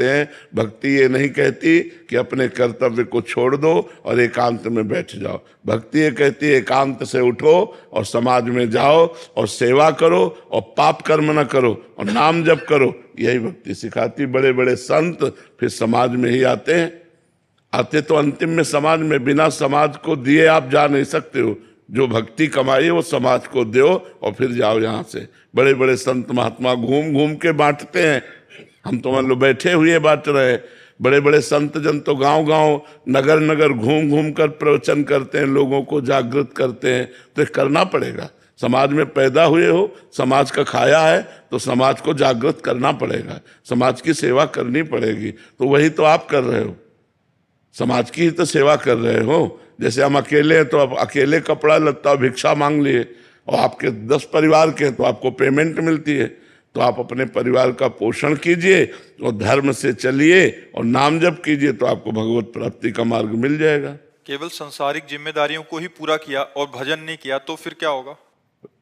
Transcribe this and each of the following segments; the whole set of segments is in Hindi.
हैं। भक्ति ये नहीं कहती कि अपने कर्तव्य को छोड़ दो और एकांत में बैठ जाओ। भक्ति ये कहती है एकांत से उठो और समाज में जाओ और सेवा करो और पाप कर्म न करो और नाम जप करो। यही भक्ति सिखाती। बड़े बड़े संत फिर समाज में ही आते हैं। आते तो अंतिम में समाज में, बिना समाज को दिए आप जा नहीं सकते हो। जो भक्ति कमाई वो समाज को दो और फिर जाओ यहाँ से। बड़े बड़े संत महात्मा घूम घूम के बांटते हैं। हम तो मान लो बैठे हुए बांट रहे हैं। बड़े बड़े संत जन तो गांव गांव नगर नगर घूम घूम कर प्रवचन करते हैं, लोगों को जागृत करते हैं। तो ये करना पड़ेगा। समाज में पैदा हुए हो, समाज का खाया है तो समाज को जागृत करना पड़ेगा, समाज की सेवा करनी पड़ेगी। तो वही तो आप कर रहे हो, समाज की ही तो सेवा कर रहे हो। जैसे हम अकेले हैं तो आप अकेले कपड़ा लत्ता भिक्षा मांग लिए, और आपके 10 परिवार के तो आपको पेमेंट मिलती है। तो आप अपने परिवार का पोषण कीजिए और धर्म से चलिए और नाम जप कीजिए, तो आपको भगवत प्राप्ति का मार्ग मिल जाएगा। केवल सांसारिक जिम्मेदारियों को ही पूरा किया और भजन नहीं किया तो फिर क्या होगा?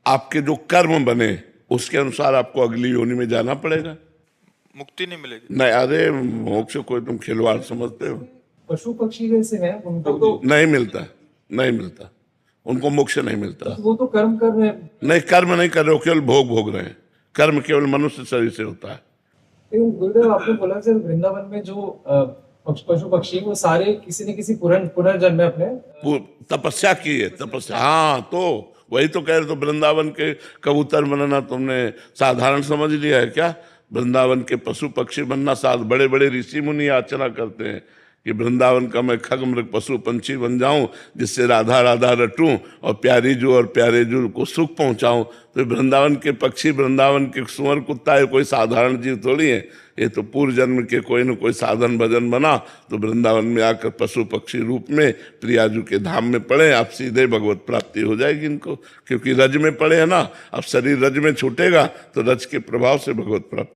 आपके जो कर्म बने उसके अनुसार आपको अगली योनि में जाना पड़ेगा। मुक्ति नहीं मिलेगी। नहीं, अरे मोक्ष कोई तुम खिलवाड़ समझते हो? पशु पक्षी जैसे हैं उनको तो नहीं मिलता, नहीं मिलता, उनको मोक्ष नहीं मिलता। वो तो कर्म कर रहे हैं। नहीं, कर्म नहीं कर रहे हो, केवल भोग भोग रहे हैं। कर्म केवल मनुष्य शरीर से होता है। लेकिन गुरुदेव आपने बोला सर वृंदावन में जो पशु पक्षी वो सारे किसी न किसी पुनर्जन्म में अपने तपस्या की है, तपस्या। हाँ, तो वही तो कह रहे। तो वृंदावन के कबूतर बनना तुमने साधारण समझ लिया है क्या? वृंदावन के पशु पक्षी बनना बड़े बड़े ऋषि मुनि याचना करते हैं कि वृंदावन का मैं खग मृग पशु पंछी बन जाऊं, जिससे राधा राधा रटूं और प्यारी जू और प्यारे जू को सुख पहुंचाऊं। तो वृंदावन के पक्षी, वृंदावन के सुअर कुत्ता ये कोई साधारण जीव थोड़ी है। ये तो पूर्व जन्म के कोई न कोई साधन भजन बना तो वृंदावन में आकर पशु पक्षी रूप में प्रियाजू के धाम में पड़े। आप सीधे भगवत प्राप्ति हो जाएगी इनको, क्योंकि रज में पड़े है ना। अब शरीर रज में छूटेगा तो रज के प्रभाव से भगवत प्राप्ति।